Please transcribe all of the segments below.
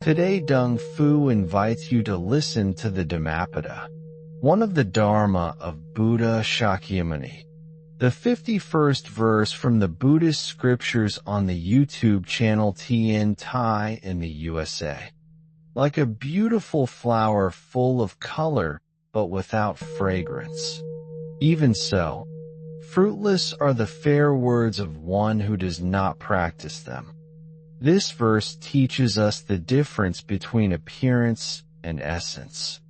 Today Dung Fu invites you to listen to the Dhammapada, one of the Dharma of Buddha Shakyamuni. The 51st verse from the Buddhist scriptures on the YouTube channel TN Thai in the USA. Like a beautiful flower full of color but without fragrance. Even so, fruitless are the fair words of one who does not practice them. This verse teaches us the difference between appearance and essence.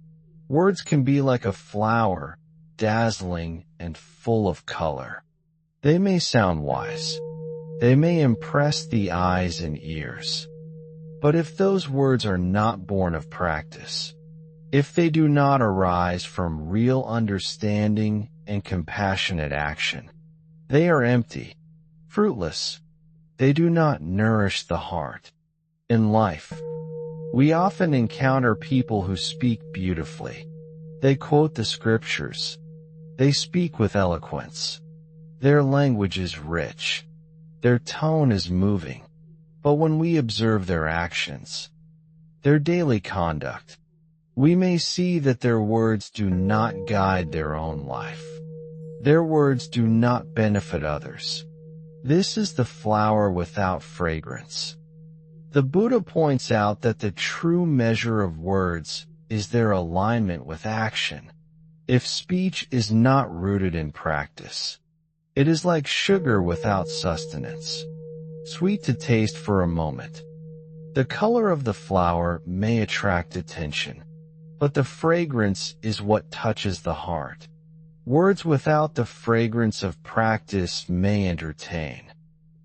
Words can be like a flower, dazzling and full of color. They may sound wise. They may impress the eyes and ears. But if those words are not born of practice, if they do not arise from real understanding and compassionate action, they are empty, fruitless. They do not nourish the heart. In life, we often encounter people who speak beautifully. They quote the scriptures. They speak with eloquence. Their language is rich. Their tone is moving. But when we observe their actions, their daily conduct, we may see that their words do not guide their own life. Their words do not benefit others. This is the flower without fragrance. The Buddha points out that the true measure of words is their alignment with action. If speech is not rooted in practice, it is like sugar without sustenance, sweet to taste for a moment. The color of the flower may attract attention, but the fragrance is what touches the heart. Words without the fragrance of practice may entertain.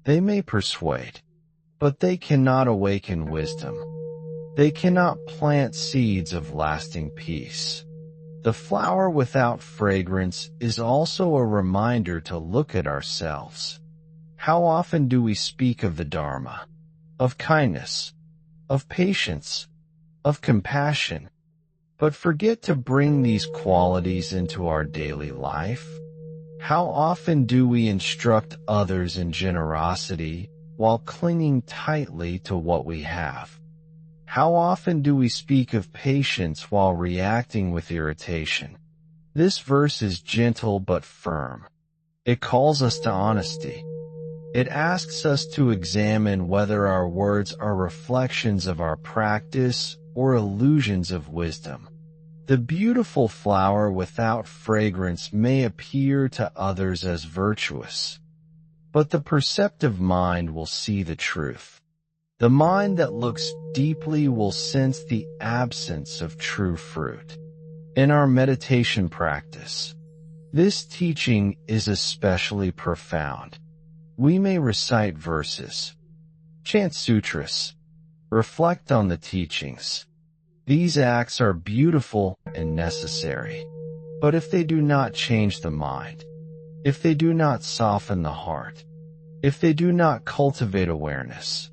They may persuade, but they cannot awaken wisdom. They cannot plant seeds of lasting peace. The flower without fragrance is also a reminder to look at ourselves. How often do we speak of the Dharma, of kindness, of patience, of compassion, but forget to bring these qualities into our daily life? How often do we instruct others in generosity while clinging tightly to what we have? How often do we speak of patience while reacting with irritation? This verse is gentle but firm. It calls us to honesty. It asks us to examine whether our words are reflections of our practice or illusions of wisdom. The beautiful flower without fragrance may appear to others as virtuous, but the perceptive mind will see the truth. The mind that looks deeply will sense the absence of true fruit. In our meditation practice, this teaching is especially profound. We may recite verses, chant sutras, reflect on the teachings. These acts are beautiful and necessary, but if they do not change the mind, if they do not soften the heart, if they do not cultivate awareness,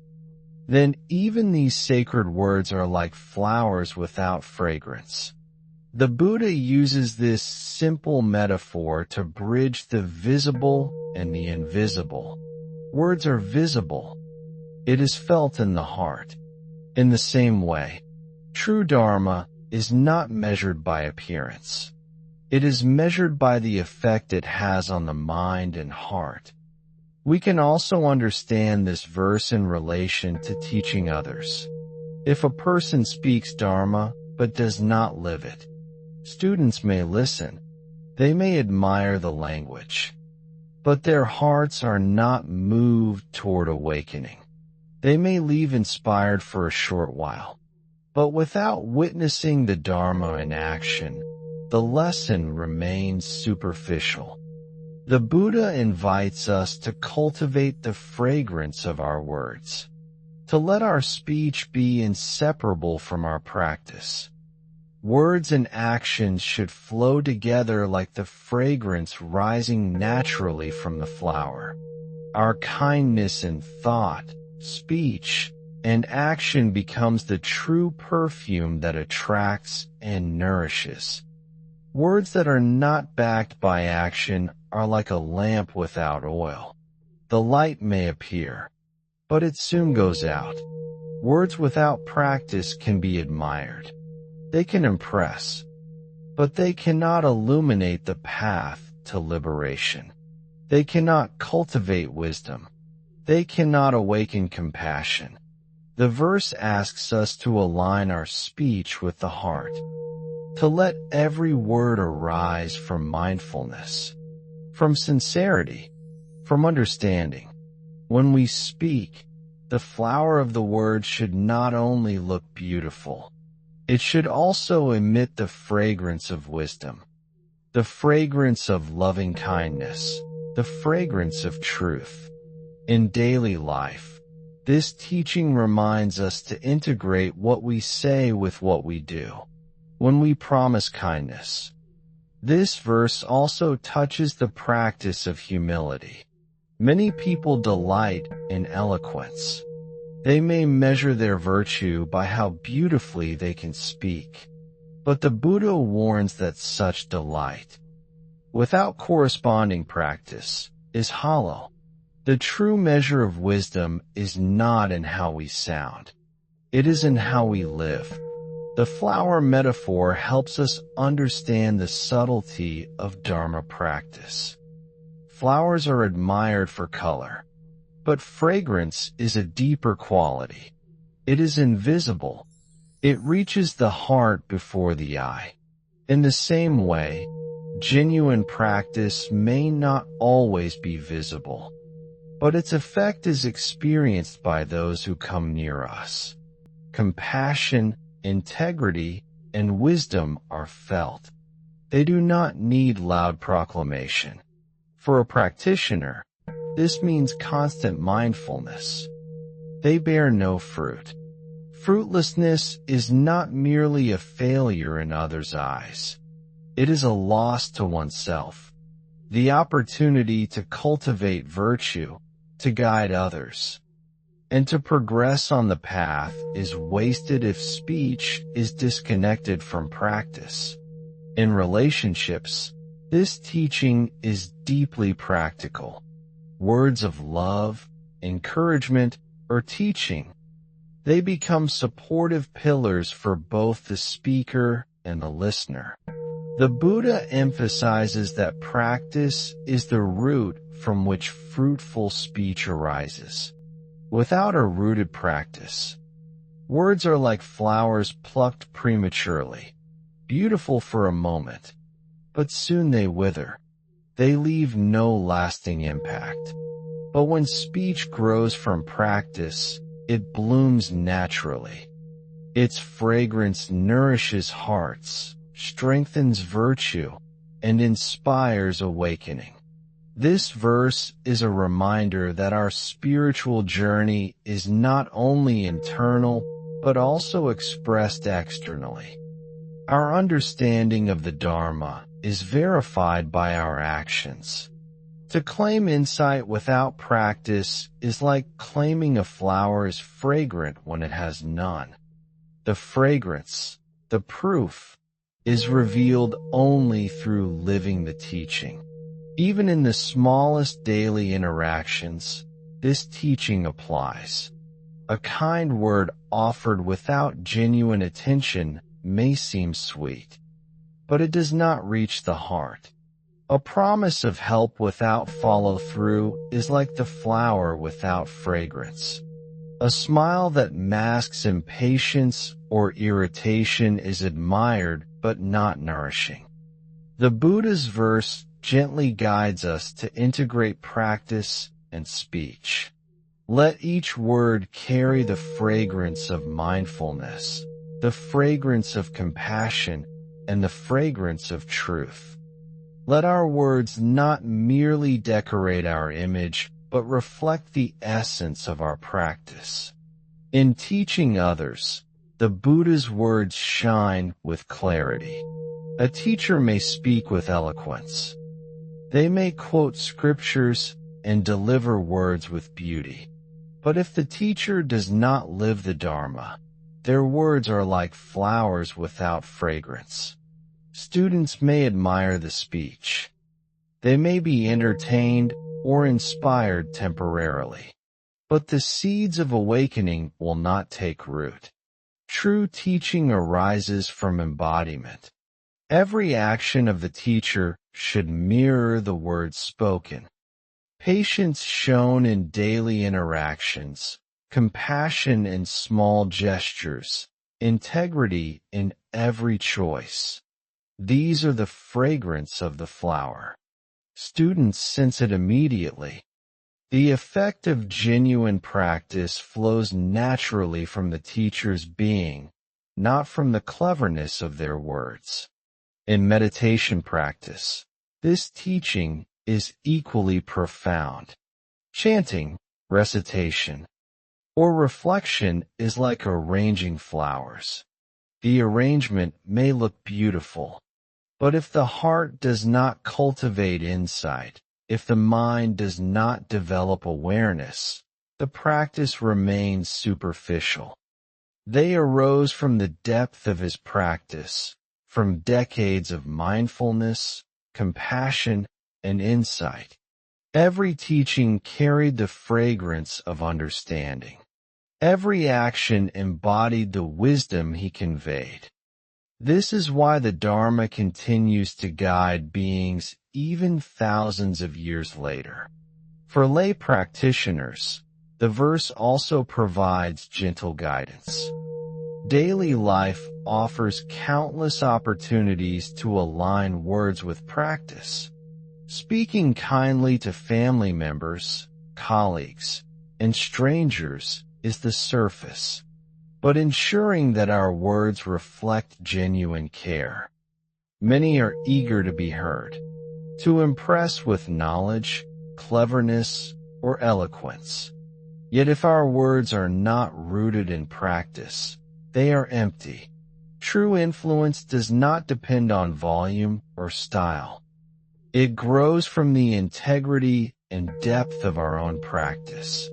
then even these sacred words are like flowers without fragrance. The Buddha uses this simple metaphor to bridge the visible and the invisible. Words are visible. It is felt in the heart. In the same way, true Dharma is not measured by appearance. It is measured by the effect it has on the mind and heart. We can also understand this verse in relation to teaching others. If a person speaks Dharma but does not live it, students may listen. They may admire the language, but their hearts are not moved toward awakening. They may leave inspired for a short while, but without witnessing the Dharma in action, the lesson remains superficial. The Buddha invites us to cultivate the fragrance of our words, to let our speech be inseparable from our practice. Words and actions should flow together like the fragrance rising naturally from the flower. Our kindness in thought, speech, and action becomes the true perfume that attracts and nourishes. Words that are not backed by action are like a lamp without oil. The light may appear, but it soon goes out. Words without practice can be admired. They can impress, but they cannot illuminate the path to liberation. They cannot cultivate wisdom. They cannot awaken compassion. The verse asks us to align our speech with the heart, to let every word arise from mindfulness, from sincerity, from understanding. When we speak, the flower of the word should not only look beautiful, it should also emit the fragrance of wisdom, the fragrance of loving kindness, the fragrance of truth. In daily life, this teaching reminds us to integrate what we say with what we do. When we promise kindness, this verse also touches the practice of humility. Many people delight in eloquence. They may measure their virtue by how beautifully they can speak. But the Buddha warns that such delight, without corresponding practice, is hollow. The true measure of wisdom is not in how we sound. It is in how we live. The flower metaphor helps us understand the subtlety of Dharma practice. Flowers are admired for color, but fragrance is a deeper quality. It is invisible. It reaches the heart before the eye. In the same way, genuine practice may not always be visible, but its effect is experienced by those who come near us. Compassion, integrity, and wisdom are felt. They do not need loud proclamation. For a practitioner, this means constant mindfulness. They bear no fruit. Fruitlessness is not merely a failure in others' eyes. It is a loss to oneself. The opportunity to cultivate virtue, to guide others, and to progress on the path is wasted if speech is disconnected from practice. In relationships, this teaching is deeply practical. Words of love, encouragement, or teaching, they become supportive pillars for both the speaker and the listener. The Buddha emphasizes that practice is the root from which fruitful speech arises. Without a rooted practice, words are like flowers plucked prematurely, beautiful for a moment, but soon they wither. They leave no lasting impact. But when speech grows from practice, it blooms naturally. Its fragrance nourishes hearts, strengthens virtue, and inspires awakening. This verse is a reminder that our spiritual journey is not only internal, but also expressed externally. Our understanding of the Dharma is verified by our actions. To claim insight without practice is like claiming a flower is fragrant when it has none. The fragrance, the proof, is revealed only through living the teaching. Even in the smallest daily interactions, this teaching applies. A kind word offered without genuine attention may seem sweet, but it does not reach the heart. A promise of help without follow-through is like the flower without fragrance. A smile that masks impatience or irritation is admired but not nourishing. The Buddha's verse gently guides us to integrate practice and speech. Let each word carry the fragrance of mindfulness, the fragrance of compassion, and the fragrance of truth. Let our words not merely decorate our image, but reflect the essence of our practice. In teaching others, the Buddha's words shine with clarity. A teacher may speak with eloquence. They may quote scriptures and deliver words with beauty. But if the teacher does not live the Dharma, their words are like flowers without fragrance. Students may admire the speech. They may be entertained or inspired temporarily. but the seeds of awakening will not take root. True teaching arises from embodiment. Every action of the teacher should mirror the words spoken. Patience shown in daily interactions, compassion in small gestures, integrity in every choice. These are the fragrance of the flower. Students sense it immediately. The effect of genuine practice flows naturally from the teacher's being, not from the cleverness of their words. In meditation practice, this teaching is equally profound. Chanting, recitation, or reflection is like arranging flowers. The arrangement may look beautiful, but if the heart does not cultivate insight, if the mind does not develop awareness, the practice remains superficial. They arose from the depth of his practice, from decades of mindfulness, compassion, and insight. Every teaching carried the fragrance of understanding. Every action embodied the wisdom he conveyed. This is why the Dharma continues to guide beings even thousands of years later. For lay practitioners, the verse also provides gentle guidance. Daily life offers countless opportunities to align words with practice. Speaking kindly to family members, colleagues, and strangers is the surface, but ensuring that our words reflect genuine care. Many are eager to be heard, to impress with knowledge, cleverness, or eloquence. Yet if our words are not rooted in practice, they are empty. True influence does not depend on volume or style. It grows from the integrity and depth of our own practice.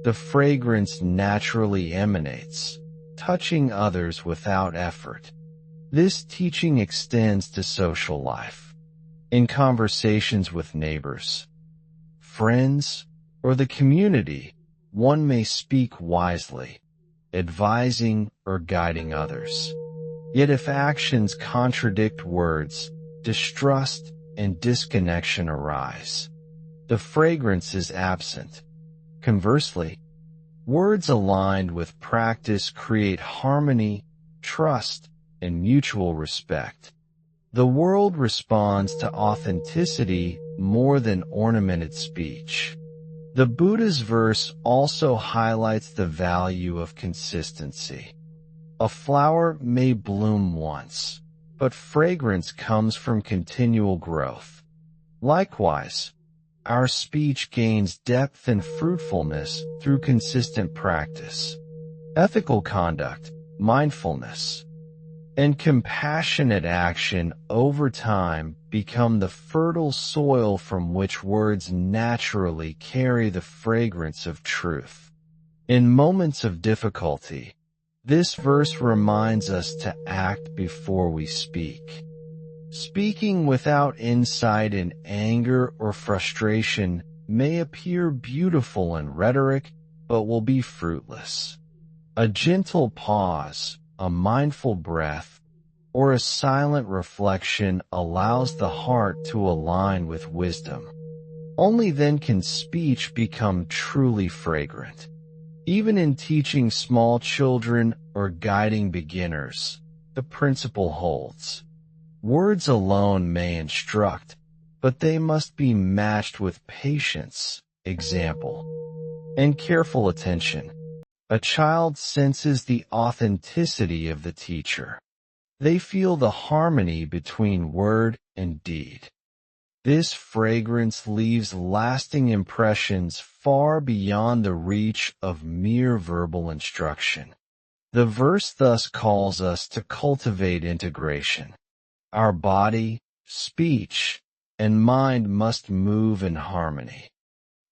The fragrance naturally emanates, touching others without effort. This teaching extends to social life. In conversations with neighbors, friends, or the community, one may speak wisely, advising or guiding others. Yet if actions contradict words, distrust and disconnection arise. The fragrance is absent. Conversely, words aligned with practice create harmony, trust, and mutual respect. The world responds to authenticity more than ornamented speech. The Buddha's verse also highlights the value of consistency. A flower may bloom once, but fragrance comes from continual growth. Likewise, our speech gains depth and fruitfulness through consistent practice. Ethical conduct, mindfulness, and compassionate action over time become the fertile soil from which words naturally carry the fragrance of truth. In moments of difficulty, this verse reminds us to act before we speak. Speaking without insight in anger or frustration may appear beautiful in rhetoric, but will be fruitless. A gentle pause, a mindful breath, or a silent reflection allows the heart to align with wisdom. Only then can speech become truly fragrant. Even in teaching small children or guiding beginners, the principle holds. Words alone may instruct, but they must be matched with patience, example, and careful attention. A child senses the authenticity of the teacher. They feel the harmony between word and deed. This fragrance leaves lasting impressions far beyond the reach of mere verbal instruction. The verse thus calls us to cultivate integration. Our body, speech, and mind must move in harmony.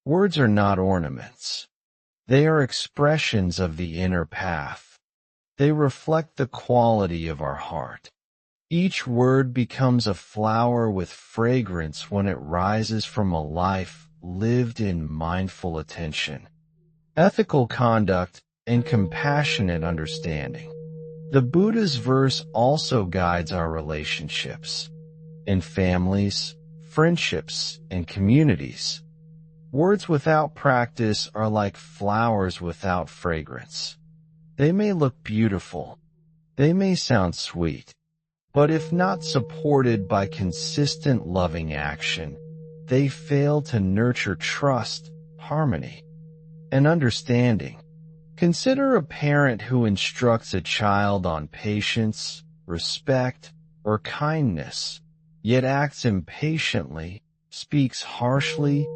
Words are not ornaments. They are expressions of the inner path. They reflect the quality of our heart. Each word becomes a flower with fragrance when it rises from a life lived in mindful attention. ethical conduct, and compassionate understanding. The Buddha's verse also guides our relationships in families, friendships, and communities. Words without practice are like flowers without fragrance. They may look beautiful, they may sound sweet, but if not supported by consistent loving action, they fail to nurture trust, harmony, and understanding. Consider a parent who instructs a child on patience, respect, or kindness, yet acts impatiently, speaks harshly,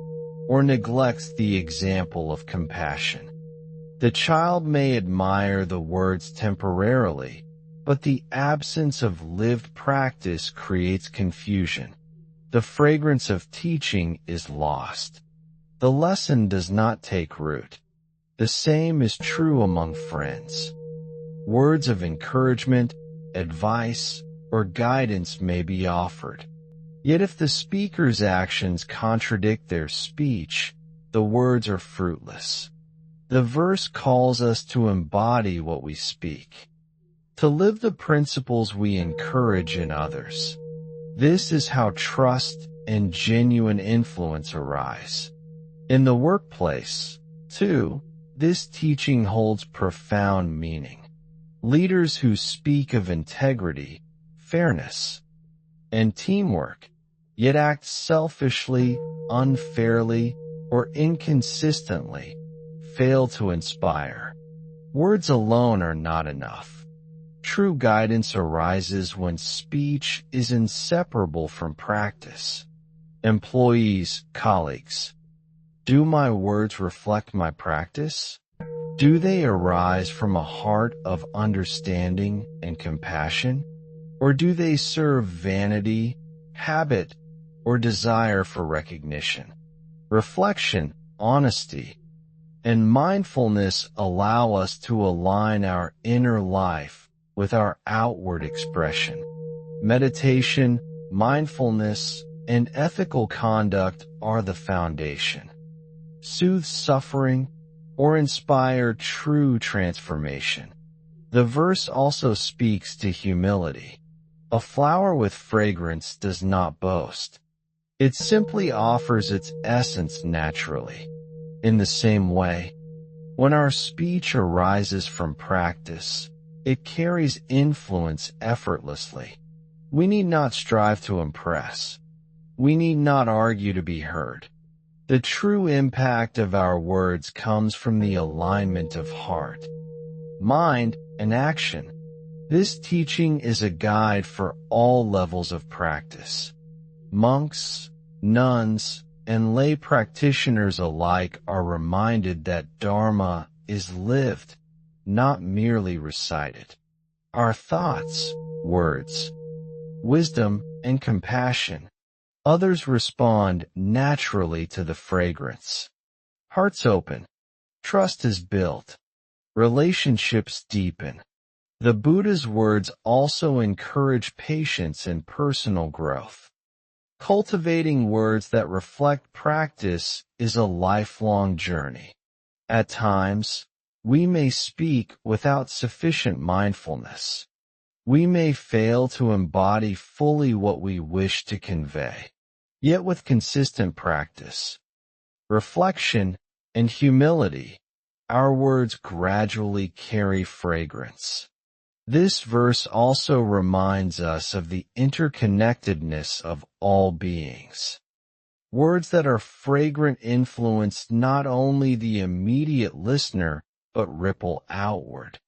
or neglects the example of compassion. The child may admire the words temporarily, but the absence of lived practice creates confusion. The fragrance of teaching is lost. The lesson does not take root. The same is true among friends. Words of encouragement, advice, or guidance may be offered. Yet if the speaker's actions contradict their speech, the words are fruitless. The verse calls us to embody what we speak, to live the principles we encourage in others. This is how trust and genuine influence arise. In the workplace, too, this teaching holds profound meaning. Leaders who speak of integrity, fairness, and teamwork, yet act selfishly, unfairly, or inconsistently, fail to inspire. Words alone are not enough. True guidance arises when speech is inseparable from practice. Employees, colleagues, do my words reflect my practice? Do they arise from a heart of understanding and compassion? Or do they serve vanity, habit, or desire for recognition? Reflection, honesty, and mindfulness allow us to align our inner life with our outward expression. Meditation, mindfulness, and ethical conduct are the foundation. Soothe suffering or inspire true transformation. The verse also speaks to humility. A flower with fragrance does not boast. It simply offers its essence naturally. In the same way, when our speech arises from practice, it carries influence effortlessly. We need not strive to impress. We need not argue to be heard. The true impact of our words comes from the alignment of heart, mind, and action. This teaching is a guide for all levels of practice. Monks, nuns, and lay practitioners alike are reminded that Dharma is lived, not merely recited. Our thoughts, words, wisdom, and compassion, others respond naturally to the fragrance. Hearts open, trust is built, relationships deepen. The Buddha's words also encourage patience and personal growth. Cultivating words that reflect practice is a lifelong journey. At times, we may speak without sufficient mindfulness. We may fail to embody fully what we wish to convey. Yet with consistent practice, reflection, and humility, our words gradually carry fragrance. This verse also reminds us of the interconnectedness of all beings. Words that are fragrant influence not only the immediate listener, but ripple outward.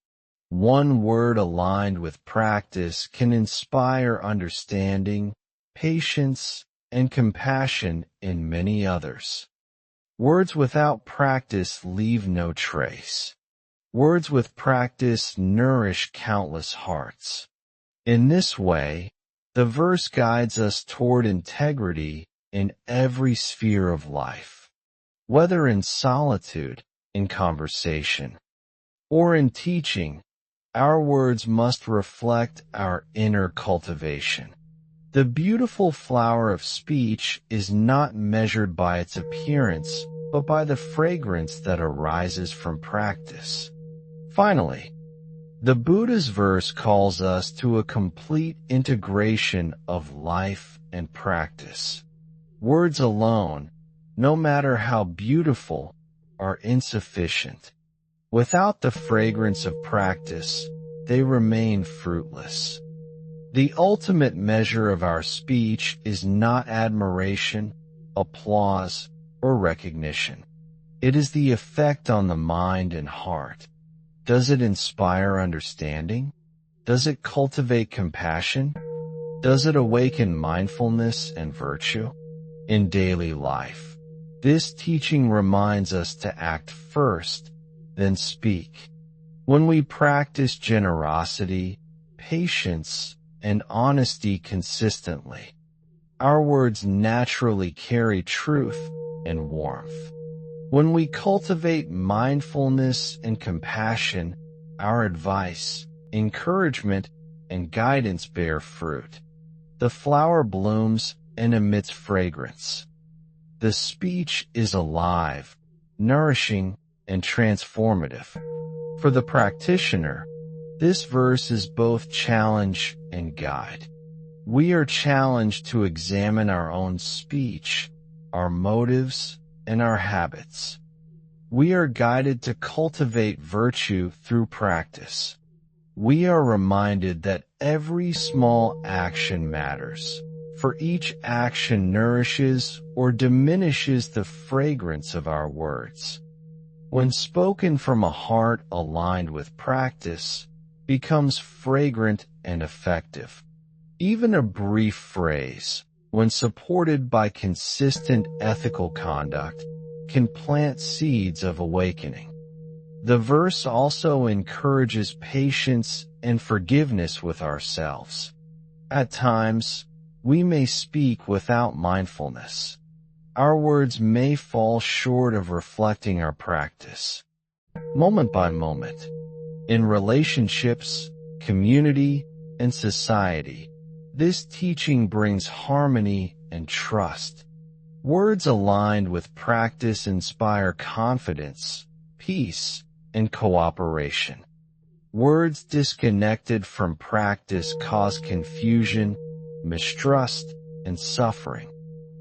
One word aligned with practice can inspire understanding, patience, and compassion in many others. Words without practice leave no trace. Words with practice nourish countless hearts. In this way, the verse guides us toward integrity in every sphere of life. Whether in solitude, in conversation, or in teaching, our words must reflect our inner cultivation. The beautiful flower of speech is not measured by its appearance, but by the fragrance that arises from practice. Finally, the Buddha's verse calls us to a complete integration of life and practice. Words alone, no matter how beautiful, are insufficient. Without the fragrance of practice, they remain fruitless. The ultimate measure of our speech is not admiration, applause, or recognition. It is the effect on the mind and heart. Does it inspire understanding? Does it cultivate compassion? Does it awaken mindfulness and virtue? In daily life, this teaching reminds us to act first, then speak. When we practice generosity, patience, and honesty consistently, our words naturally carry truth and warmth. When we cultivate mindfulness and compassion, our advice, encouragement, and guidance bear fruit. The flower blooms and emits fragrance. The speech is alive, nourishing, and transformative. For the practitioner, this verse is both challenge and guide. We are challenged to examine our own speech, our motives, and our habits. We are guided to cultivate virtue through practice. We are reminded that every small action matters, for each action nourishes or diminishes the fragrance of our words. When spoken from a heart aligned with practice, becomes fragrant and effective. Even a brief phrase, when supported by consistent ethical conduct, can plant seeds of awakening. The verse also encourages patience and forgiveness with ourselves. At times, we may speak without mindfulness. Our words may fall short of reflecting our practice. Moment by moment, in relationships, community, and society, this teaching brings harmony and trust. Words aligned with practice inspire confidence, peace, and cooperation. Words disconnected from practice cause confusion, mistrust, and suffering.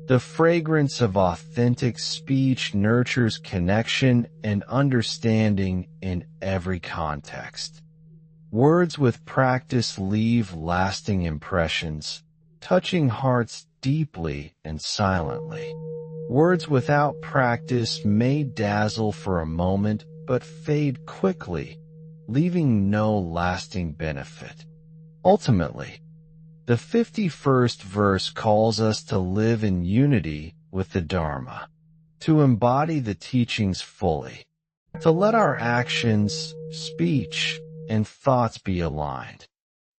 The fragrance of authentic speech nurtures connection and understanding in every context. Words with practice leave lasting impressions, touching hearts deeply and silently. Words without practice may dazzle for a moment but fade quickly, leaving no lasting benefit. Ultimately, the 51st verse calls us to live in unity with the Dharma, to embody the teachings fully, to let our actions, speech, and thoughts be aligned,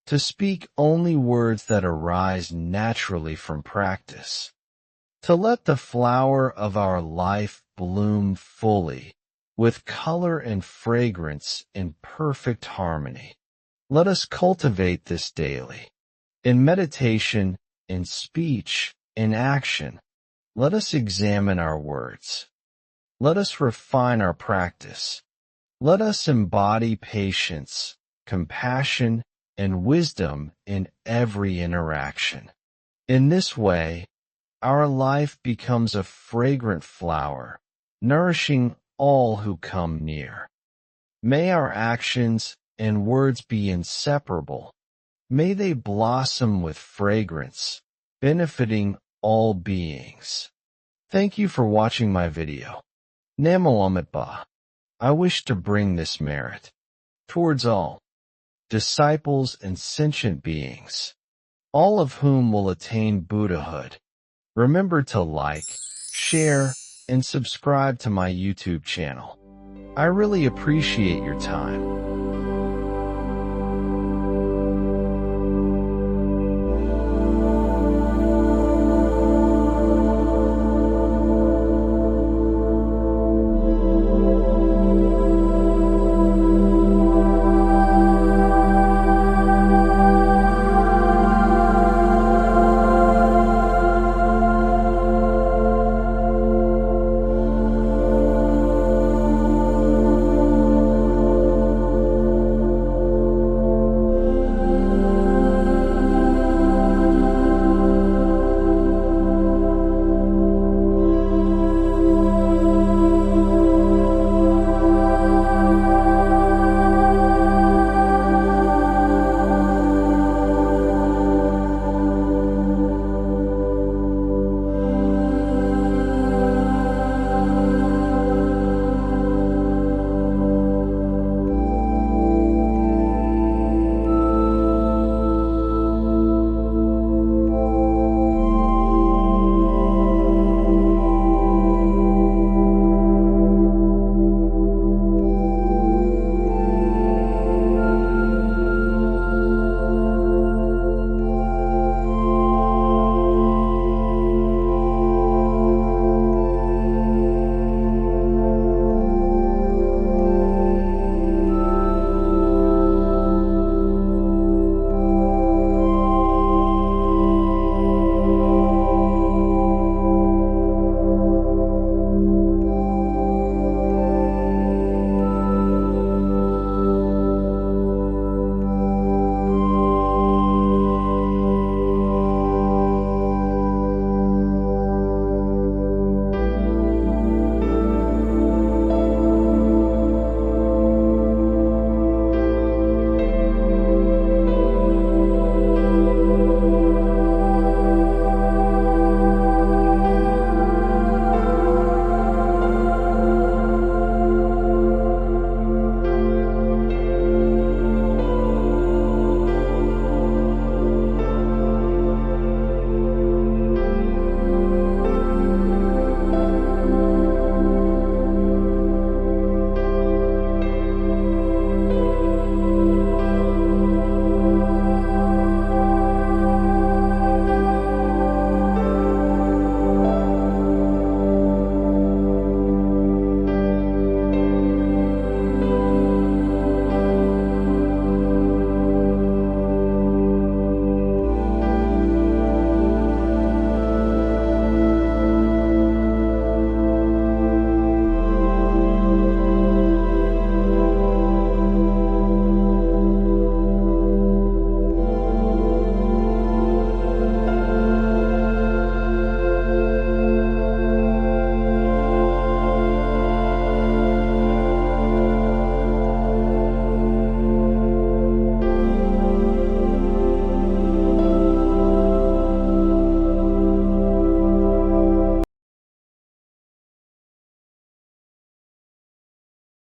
to speak only words that arise naturally from practice, to let the flower of our life bloom fully, with color and fragrance in perfect harmony. Let us cultivate this daily. In meditation, in speech, in action, let us examine our words. Let us refine our practice. Let us embody patience, compassion, and wisdom in every interaction. In this way, our life becomes a fragrant flower, nourishing all who come near. May our actions and words be inseparable. May they blossom with fragrance, benefiting all beings. Thank you for watching my video. Namo Amitabha. I wish to bring this merit towards all disciples and sentient beings, all of whom will attain Buddhahood. Remember to like, share, and subscribe to my YouTube channel. I really appreciate your time.